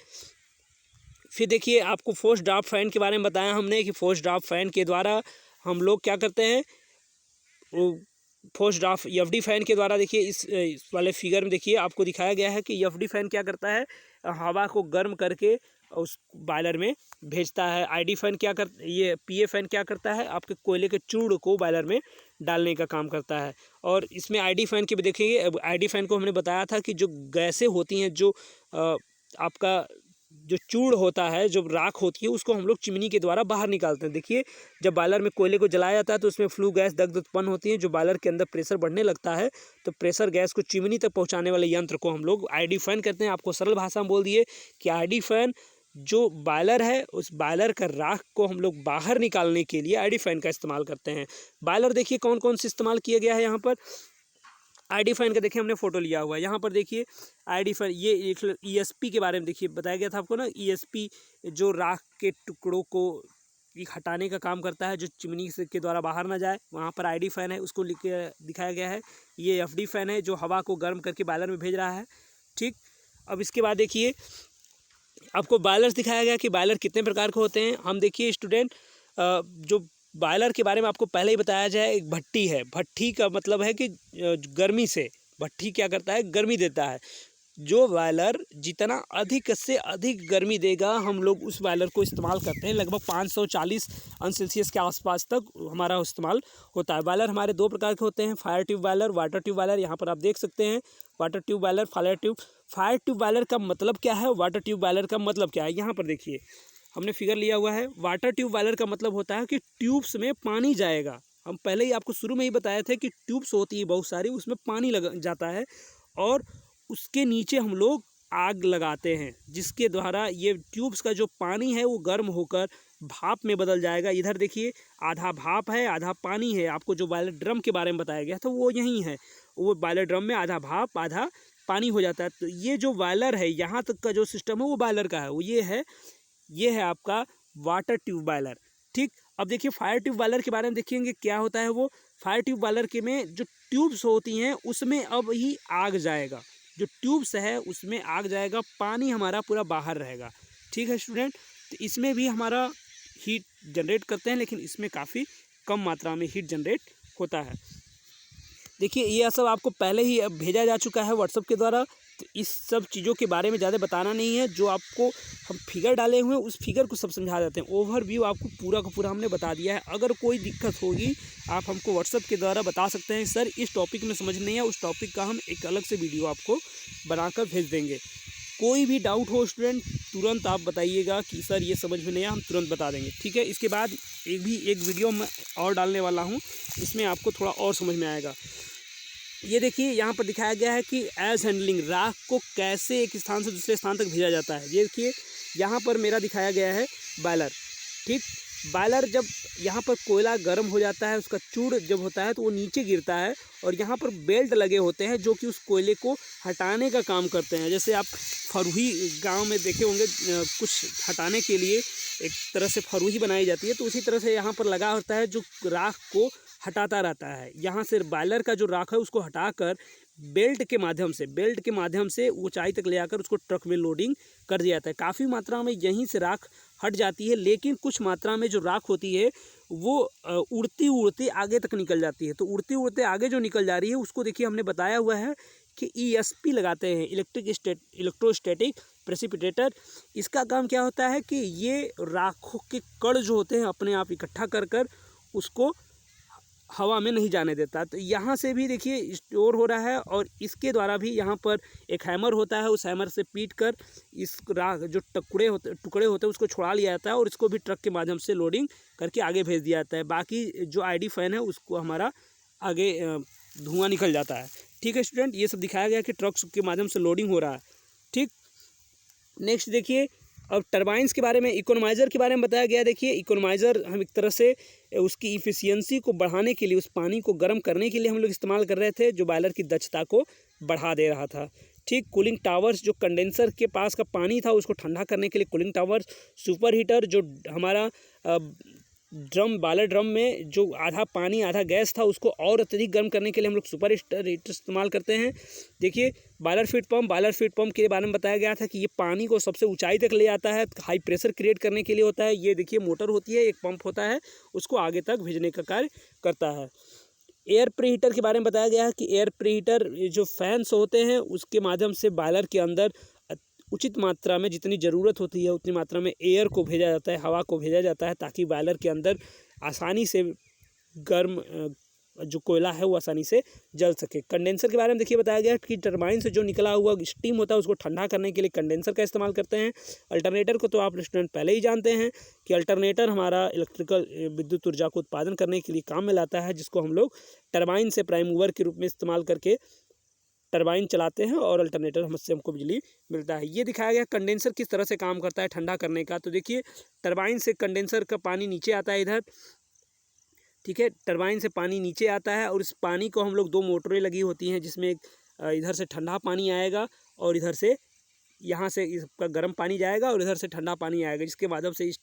फिर देखिए आपको फोर्स ड्राफ्ट फैन के बारे में बताया हमने कि फोर्स ड्राफ्ट फैन के द्वारा हम लोग क्या करते हैं, वो फोर्स ड्राफ्ट एफडी फैन के द्वारा देखिए इस वाले फिगर में देखिए आपको दिखाया गया है कि एफडी फैन क्या करता है, हवा को गर्म करके उस बॉयलर में भेजता है। आईडी फैन ये पीए फैन क्या करता है, आपके कोयले के चूड़ को बॉयलर में डालने का काम करता है। और इसमें आईडी फैन के भी देखेंगे, आईडी फैन को हमने बताया था कि जो गैसें होती हैं जो आपका जो चूड़ होता है, जो राख होती है, उसको हम लोग चिमनी के द्वारा बाहर निकालते हैं। देखिए जब बॉयलर में कोयले को जलाया जाता है तो उसमें फ्लू गैस दग्ध उत्पन्न होती है, जो बॉयलर के अंदर प्रेशर बढ़ने लगता है, तो प्रेशर गैस को चिमनी तक पहुंचाने वाले यंत्र को हम लोग आईडी फैन कहते हैं। आपको सरल भाषा में बोल दिए कि आईडी फैन जो बॉयलर है, उस बॉयलर का राख को हम लोग बाहर निकालने के लिए आईडी फैन का इस्तेमाल करते हैं। बॉयलर देखिए कौन कौन से इस्तेमाल किया गया है यहाँ पर। आईडी फैन का देखिए हमने फोटो लिया हुआ है, यहाँ पर देखिए आईडी फैन, ये ईएसपी के बारे में देखिए बताया गया था आपको ना। ईएसपी जो राख के टुकड़ों को हटाने का काम करता है, जो चिमनी से के द्वारा बाहर ना जाए, वहाँ पर आईडी फैन है, उसको लिख के दिखाया गया है। ये एफडी फैन है जो हवा को गर्म करके बॉयलर में भेज रहा है। ठीक, अब इसके बाद देखिए आपको बॉयलर्स दिखाया गया कि बॉयलर कितने प्रकार के होते हैं। हम देखिए स्टूडेंट, जो बॉयलर के बारे में आपको पहले ही बताया जाए, एक भट्टी है। भट्टी का मतलब है कि गर्मी से, भट्टी क्या करता है, गर्मी देता है। जो बॉयलर जितना अधिक से अधिक गर्मी देगा, हम लोग उस बॉयलर को इस्तेमाल करते हैं। लगभग 540 अंश सेल्सियस के आसपास तक हमारा इस्तेमाल होता है। बॉयलर हमारे दो प्रकार के होते हैं, fire tube boiler, water tube boiler. यहाँ पर आप देख सकते हैं water tube boiler, fire tube. Fire tube boiler का मतलब क्या है, वाटर ट्यूब बॉयलर का मतलब क्या है, यहाँ पर देखिए हमने फिगर लिया हुआ है। वाटर ट्यूब बॉयलर का मतलब होता है कि ट्यूब्स में पानी जाएगा। हम पहले ही आपको शुरू में ही बताए थे कि ट्यूब्स होती है बहुत सारी, उसमें पानी लग जाता है और उसके नीचे हम लोग आग लगाते हैं, जिसके द्वारा ये ट्यूब्स का जो पानी है वो गर्म होकर भाप में बदल जाएगा। इधर देखिए आधा भाप है आधा पानी है। आपको जो बॉयलर ड्रम के बारे में बताया गया था वो यही है। वो बॉयलर ड्रम में आधा भाप आधा पानी हो जाता है। तो ये जो बॉयलर है, यहाँ तक का जो सिस्टम है वो बॉयलर का है, वो ये है आपका वाटर ट्यूब बॉयलर। ठीक, अब देखिए फायर ट्यूब बॉयलर के बारे में देखेंगे क्या होता है। वो फायर ट्यूब बॉयलर के में जो ट्यूब्स होती हैं उसमें अब ही आग जाएगा, जो ट्यूब्स है उसमें आग जाएगा, पानी हमारा पूरा बाहर रहेगा। ठीक है स्टूडेंट, तो इसमें भी हमारा हीट जनरेट करते हैं, लेकिन इसमें काफ़ी कम मात्रा में हीट जनरेट होता है। देखिए ये सब आपको पहले ही अब भेजा जा चुका है व्हाट्सएप के द्वारा, तो इस सब चीज़ों के बारे में ज़्यादा बताना नहीं है। जो आपको हम फिगर डाले हुए हैं उस फिगर को सब समझा देते हैं। ओवरव्यू आपको पूरा का पूरा हमने बता दिया है। अगर कोई दिक्कत होगी आप हमको व्हाट्सएप के द्वारा बता सकते हैं, सर इस टॉपिक में समझ नहीं है, उस टॉपिक का हम एक अलग से वीडियो आपको बनाकर भेज देंगे। कोई भी डाउट हो स्टूडेंट तुरंत आप बताइएगा कि सर ये समझ में नहीं आया, हम तुरंत बता देंगे। ठीक है, इसके बाद एक वीडियो मैं और डालने वाला हूँ, इसमें आपको थोड़ा और समझ में आएगा। ये देखिए यहाँ पर दिखाया गया है कि एज हैंडलिंग, राख को कैसे एक स्थान से दूसरे स्थान तक भेजा जाता है। ये देखिए यहाँ पर मेरा दिखाया गया है बॉयलर। ठीक, बॉयलर जब यहाँ पर कोयला गर्म हो जाता है, उसका चूड़ जब होता है तो वो नीचे गिरता है और यहाँ पर बेल्ट लगे होते हैं जो कि उस कोयले को हटाने का काम करते हैं। जैसे आप फरुही गांव में देखे होंगे, कुछ हटाने के लिए एक तरह से फरुही बनाई जाती है, तो उसी तरह से यहाँ पर लगा होता है जो राख को हटाता रहता है। यहाँ से बॉयलर का जो राख है उसको हटाकर बेल्ट के माध्यम से ऊंचाई तक ले आकर उसको ट्रक में लोडिंग कर दिया जाता है। काफ़ी मात्रा में यहीं से राख हट जाती है, लेकिन कुछ मात्रा में जो राख होती है वो उड़ती उड़ती आगे तक निकल जाती है। तो उड़ते उड़ते आगे जो निकल जा रही है उसको देखिए हमने बताया हुआ है कि ईएसपी लगाते हैं, इलेक्ट्रोस्टैटिक प्रेसिपिटेटर। इसका काम क्या होता है कि ये राखों के कण जो होते हैं अपने आप इकट्ठा कर उसको हवा में नहीं जाने देता। तो यहाँ से भी देखिए स्टोर हो रहा है और इसके द्वारा भी यहाँ पर एक हैमर होता है, उस हैमर से पीट कर इस राख जो टुकड़े होते हैं उसको छुड़ा लिया जाता है और इसको भी ट्रक के माध्यम से लोडिंग करके आगे भेज दिया जाता है। बाकी जो आईडी फैन है उसको हमारा आगे धुआं निकल जाता है। ठीक है स्टूडेंट, ये सब दिखाया गया कि ट्रक के माध्यम से लोडिंग हो रहा है। ठीक, नेक्स्ट देखिए अब टरबाइंस के बारे में, इकोनोमाइज़र के बारे में बताया गया। देखिए इकोनोमाइज़र हम एक तरह से उसकी इफ़िशियंसी को बढ़ाने के लिए, उस पानी को गर्म करने के लिए हम लोग इस्तेमाल कर रहे थे, जो बॉयलर की दक्षता को बढ़ा दे रहा था। ठीक, कूलिंग टावर्स, जो कंडेंसर के पास का पानी था उसको ठंडा करने के लिए कूलिंग टावर्स। सुपर हीटर, जो हमारा बॉयलर ड्रम में जो आधा पानी आधा गैस था उसको और अत्यधिक गर्म करने के लिए हम लोग सुपर हीटर इस्तेमाल करते हैं। देखिए बॉयलर फीड पंप के बारे में बताया गया था कि ये पानी को सबसे ऊंचाई तक ले आता है, हाई प्रेशर क्रिएट करने के लिए होता है। ये देखिए मोटर होती है, एक पंप होता है, उसको आगे तक भेजने का कार्य करता है। एयर प्रीहीटर के बारे में बताया गया है कि एयर प्रीहीटर जो फैंस होते हैं उसके माध्यम से बॉयलर के अंदर उचित मात्रा में जितनी ज़रूरत होती है उतनी मात्रा में एयर को भेजा जाता है, हवा को भेजा जाता है, ताकि बॉयलर के अंदर आसानी से गर्म जो कोयला है वो आसानी से जल सके। कंडेंसर के बारे में देखिए बताया गया कि टरबाइन से जो निकला हुआ स्टीम होता है उसको ठंडा करने के लिए कंडेंसर का इस्तेमाल करते हैं। अल्टरनेटर को तो आप स्टूडेंट पहले ही जानते हैं कि अल्टरनेटर हमारा इलेक्ट्रिकल विद्युत ऊर्जा को उत्पादन करने के लिए काम में लाता है, जिसको हम लोग टरबाइन से प्राइम मूवर के रूप में इस्तेमाल करके टरबाइन चलाते हैं और अल्टरनेटर हमसे हमको बिजली मिलता है। ये दिखाया गया कंडेंसर किस तरह से काम करता है ठंडा करने का। तो देखिए टरबाइन से कंडेंसर का पानी नीचे आता है इधर, ठीक है, टरबाइन से पानी नीचे आता है और इस पानी को हम लोग 2 मोटरें लगी होती हैं जिसमें इधर से ठंडा पानी आएगा और इधर से यहाँ से इसका गर्म पानी जाएगा और इधर से ठंडा पानी आएगा, जिसके माध्यम से इस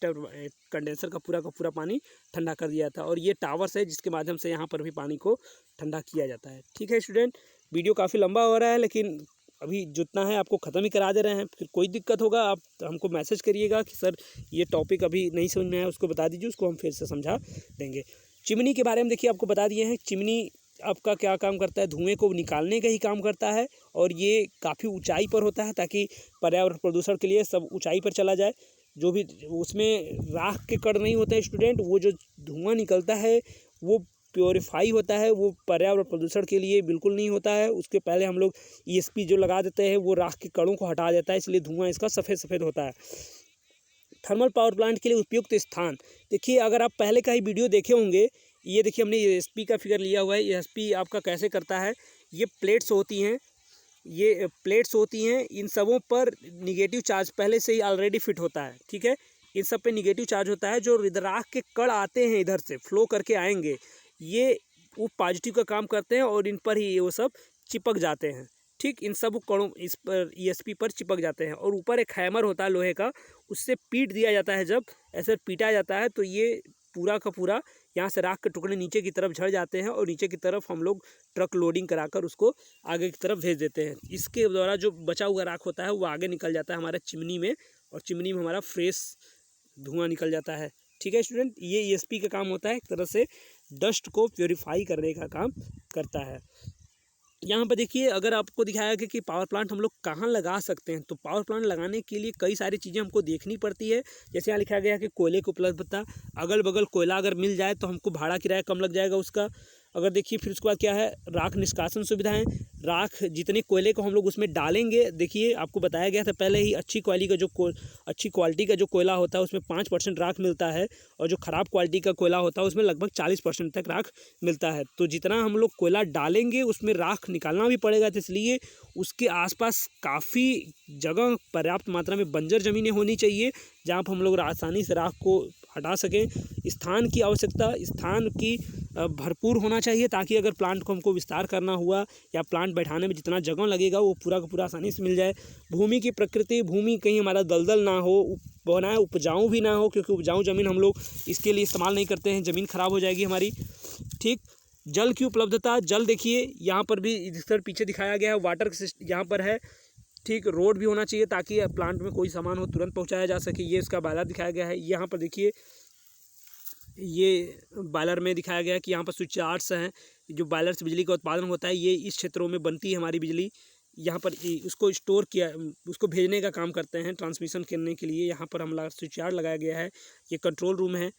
कंडेंसर का पूरा पानी ठंडा कर दिया था। और ये टावर्स है जिसके माध्यम से यहाँ पर भी पानी को ठंडा किया जाता है। ठीक है स्टूडेंट, वीडियो काफ़ी लंबा हो रहा है लेकिन अभी जितना है आपको ख़त्म ही करा दे रहे हैं। फिर कोई दिक्कत होगा आप हमको मैसेज करिएगा कि सर ये टॉपिक अभी नहीं समझ में आया, उसको बता दीजिए, उसको हम फिर से समझा देंगे। चिमनी के बारे में देखिए आपको बता दिए हैं। चिमनी आपका क्या काम करता है, धुएं को निकालने का ही काम करता है और ये काफ़ी ऊंचाई पर होता है ताकि पर्यावरण प्रदूषण के लिए सब ऊंचाई पर चला जाए। जो भी उसमें राख के कण नहीं होते हैं स्टूडेंट, वो जो धुआं निकलता है वो प्योरीफाई होता है, वो पर्यावरण प्रदूषण के लिए बिल्कुल नहीं होता है। उसके पहले हम लोग ESP जो लगा देते हैं वो राख के कणों को हटा देता है, इसलिए धुआं इसका सफ़ेद होता है। थर्मल पावर प्लांट के लिए उपयुक्त स्थान देखिए, अगर आप पहले का ही वीडियो देखे होंगे, ये देखिए हमने ESP का फिगर लिया हुआ है। ESP आपका कैसे करता है, ये प्लेट्स होती हैं, ये प्लेट्स होती हैं, इन सबों पर निगेटिव चार्ज पहले से ही ऑलरेडी फिट होता है। ठीक है, इन सब पे निगेटिव चार्ज होता है। जो राख के कण आते हैं इधर से फ्लो करके आएंगे, ये वो पॉजिटिव का काम करते हैं और इन पर ही वो सब चिपक जाते हैं। ठीक, इन सब कणों इस पर ESP पर चिपक जाते हैं और ऊपर एक हैमर होता है लोहे का, उससे पीट दिया जाता है। जब ऐसे पीटा जाता है तो ये पूरा का पूरा यहाँ से राख के टुकड़े नीचे की तरफ झड़ जाते हैं और नीचे की तरफ हम लोग ट्रक लोडिंग कराकर उसको आगे की तरफ भेज देते हैं। इसके द्वारा जो बचा हुआ राख होता है वो आगे निकल जाता है हमारे चिमनी में और चिमनी में हमारा फ्रेश धुआं निकल जाता है। ठीक है स्टूडेंट, ये ESP का काम होता है, एक तरह से डस्ट को प्योरीफाई करने का काम करता है। यहाँ पर देखिए अगर आपको दिखाया गया कि पावर प्लांट हम लोग कहाँ लगा सकते हैं, तो पावर प्लांट लगाने के लिए कई सारी चीज़ें हमको देखनी पड़ती है। जैसे यहाँ लिखा गया कि कोयले की उपलब्धता, अगल बगल कोयला अगर मिल जाए तो हमको भाड़ा किराया कम लग जाएगा उसका। अगर देखिए फिर उसके बाद क्या है, राख निष्कासन सुविधाएं, राख जितने कोयले को हम लोग उसमें डालेंगे, देखिए आपको बताया गया था पहले ही, अच्छी क्वालिटी का जो कोयला होता है उसमें 5% राख मिलता है और जो ख़राब क्वालिटी का कोयला होता है उसमें लगभग 40% तक राख मिलता है। तो जितना हम लोग कोयला डालेंगे उसमें राख निकालना भी पड़ेगा, तो इसलिए उसके आसपास काफ़ी जगह पर्याप्त मात्रा में बंजर ज़मीनें होनी चाहिए जहाँ पर हम लोग आसानी से राख को हटा सकें। स्थान की आवश्यकता, स्थान की भरपूर होना चाहिए ताकि अगर प्लांट को हमको विस्तार करना हुआ या प्लांट बैठाने में जितना जगह लगेगा वो पूरा का पूरा आसानी से मिल जाए। भूमि की प्रकृति, भूमि कहीं हमारा दलदल ना हो, बनाए उपजाऊ भी ना हो, क्योंकि उपजाऊ ज़मीन हम लोग इसके लिए इस्तेमाल नहीं करते हैं, ज़मीन ख़राब हो जाएगी हमारी। ठीक, जल की उपलब्धता, जल देखिए यहाँ पर भी जिस तरह पीछे दिखाया गया है वाटर यहाँ पर है। ठीक, रोड भी होना चाहिए ताकि प्लांट में कोई सामान हो तुरंत पहुँचाया जा सके, ये इसका बायलर दिखाया गया है। यहाँ पर देखिए ये बॉयलर में दिखाया गया है कि यहाँ पर स्विच यार्ड्स हैं, जो बॉयलर से बिजली का उत्पादन होता है, ये इस क्षेत्रों में बनती है हमारी बिजली। यहाँ पर उसको स्टोर किया, उसको भेजने का काम करते हैं ट्रांसमिशन करने के लिए। यहाँ पर हम स्विच यार्ड लगाया गया है। ये कंट्रोल रूम है।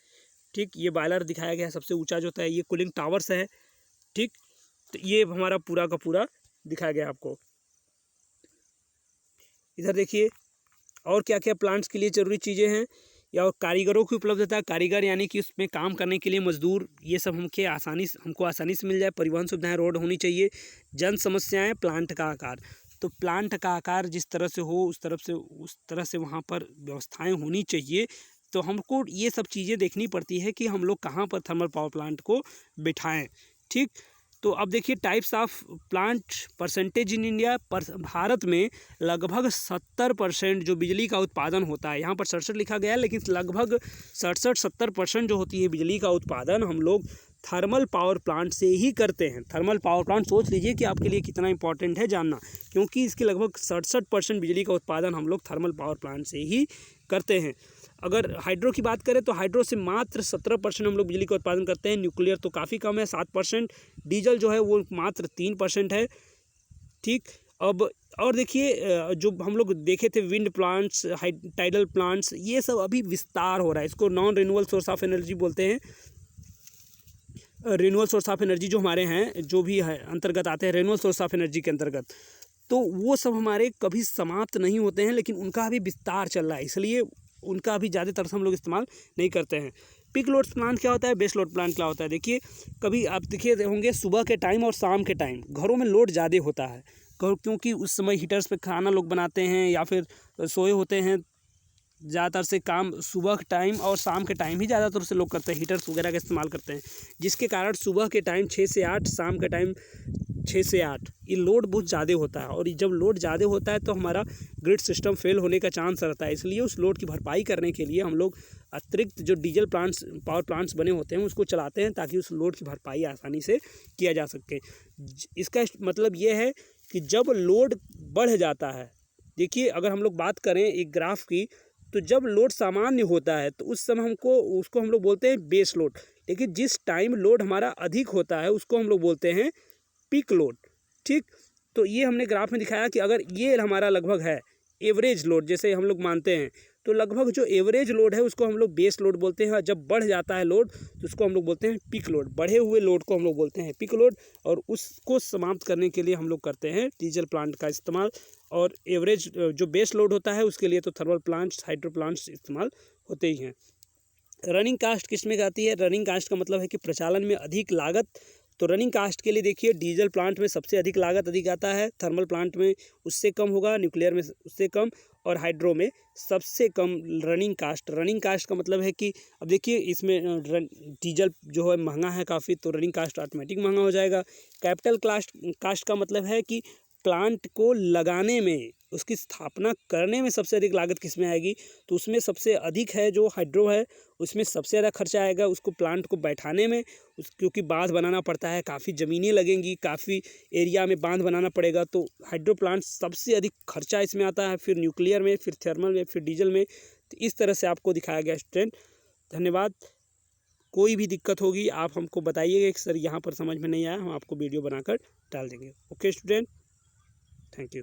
ठीक, ये बॉयलर दिखाया गया है सबसे ऊंचा जो होता है, ये कूलिंग टावर्स है। ठीक, तो ये हमारा पूरा का पूरा दिखाया गया आपको। इधर देखिए और क्या क्या प्लांट्स के लिए ज़रूरी चीज़ें हैं, या और कारीगरों की उपलब्धता, कारीगर यानी कि उसमें काम करने के लिए मजदूर, ये सब हमको आसानी से मिल जाए। परिवहन सुविधाएं, रोड होनी चाहिए। जन समस्याएं, प्लांट का आकार, तो प्लांट का आकार जिस तरह से हो उस तरह से वहाँ पर व्यवस्थाएं होनी चाहिए। तो हमको ये सब चीज़ें देखनी पड़ती है कि हम लोग कहाँ पर थर्मल पावर प्लांट को बिठाएँ। ठीक, तो अब देखिए types of plant percentage in India, पर भारत में लगभग 70% जो बिजली का उत्पादन होता है, यहाँ पर 67 लिखा गया है लेकिन लगभग 67-70% जो होती है बिजली का उत्पादन हम लोग थर्मल पावर प्लांट से ही करते हैं। थर्मल पावर प्लांट सोच लीजिए कि आपके लिए कितना इंपॉर्टेंट है जानना, क्योंकि इसके लगभग 67% बिजली का उत्पादन हम लोग थर्मल पावर प्लांट से ही करते हैं। अगर हाइड्रो की बात करें तो हाइड्रो से मात्र 17% हम लोग बिजली का उत्पादन करते हैं। न्यूक्लियर तो काफ़ी कम है, 7%। डीजल जो है वो मात्र 3% है। ठीक, अब और देखिए जो हम लोग देखे थे विंड प्लांट्स, टाइडल प्लांट्स, ये सब अभी विस्तार हो रहा है, इसको non renewable source of energy बोलते हैं। रिन्यूएबल सोर्स ऑफ एनर्जी जो हमारे हैं, जो भी है अंतर्गत आते हैं रिन्यूएबल सोर्स ऑफ एनर्जी के अंतर्गत, तो वो सब हमारे कभी समाप्त नहीं होते हैं, लेकिन उनका अभी विस्तार चल रहा है, इसलिए उनका अभी ज़्यादातर हम लोग इस्तेमाल नहीं करते हैं। पीक लोड प्लांट क्या होता है, बेस लोड प्लांट क्या होता है? देखिए, कभी आप देखिए होंगे सुबह के टाइम और शाम के टाइम घरों में लोड ज़्यादा होता है, क्योंकि उस समय हीटर्स पे खाना लोग बनाते हैं या फिर सोए होते हैं। ज़्यादातर से काम सुबह के टाइम और शाम के टाइम ही ज़्यादातर से लोग करते हैं, हीटर्स वगैरह का इस्तेमाल करते हैं, जिसके कारण सुबह के टाइम 6 से 8, शाम के टाइम 6 से 8 ये लोड बहुत ज़्यादा होता है। और जब लोड ज़्यादा होता है तो हमारा ग्रिड सिस्टम फेल होने का चांस रहता है, इसलिए उस लोड की भरपाई करने के लिए हम लोग अतिरिक्त जो डीजल प्लांट्स, पावर प्लांट्स बने होते हैं उसको चलाते हैं, ताकि उस लोड की भरपाई आसानी से किया जा सके। इसका मतलब ये है कि जब लोड बढ़ जाता है, देखिए अगर हम लोग बात करें एक ग्राफ की, तो जब लोड सामान्य होता है तो उस समय उसको हम लोग बोलते हैं बेस लोड, लेकिन जिस टाइम लोड हमारा अधिक होता है उसको हम लोग बोलते हैं पीक लोड। ठीक, तो ये हमने ग्राफ में दिखाया कि अगर ये हमारा लगभग है एवरेज लोड, जैसे हम लोग मानते हैं, तो लगभग जो एवरेज लोड है उसको हम लोग बेस लोड बोलते हैं। जब बढ़ जाता है लोड तो उसको हम लोग बोलते हैं पीक लोड, बढ़े हुए लोड को हम लोग बोलते हैं पीक लोड, और उसको समाप्त करने के लिए हम लोग करते हैं डीजल प्लांट का इस्तेमाल। और एवरेज जो बेस लोड होता है उसके लिए तो थर्मल प्लांट्स, हाइड्रो प्लांट्स इस्तेमाल होते ही हैं। रनिंग कास्ट किस में आती है? रनिंग कास्ट का मतलब है कि प्रचालन में अधिक लागत। तो रनिंग कास्ट के लिए देखिए, डीजल प्लांट में सबसे अधिक लागत अधिक आता है, थर्मल प्लांट में उससे कम होगा, न्यूक्लियर में उससे कम, और हाइड्रो में सबसे कम रनिंग कास्ट। रनिंग कास्ट का मतलब है कि अब देखिए इसमें डीजल जो है महंगा है काफ़ी, तो रनिंग कास्ट ऑटोमेटिक महंगा हो जाएगा। कैपिटल कास्ट का मतलब है कि प्लांट को लगाने में, उसकी स्थापना करने में सबसे अधिक लागत किस में आएगी? तो उसमें सबसे अधिक है जो हाइड्रो है, उसमें सबसे ज़्यादा खर्चा आएगा उसको प्लांट को बैठाने में, क्योंकि बांध बनाना पड़ता है, काफ़ी ज़मीनें लगेंगी, काफ़ी एरिया में बांध बनाना पड़ेगा, तो हाइड्रो प्लांट सबसे अधिक खर्चा इसमें आता है, फिर न्यूक्लियर में, फिर थर्मल में, फिर डीजल में। तो इस तरह से आपको दिखाया गया स्टूडेंट। धन्यवाद। कोई भी दिक्कत होगी आप हमको बताइएगा कि सर यहाँ पर समझ में नहीं आया, हम आपको वीडियो बनाकर डाल देंगे। Okay student, thank you.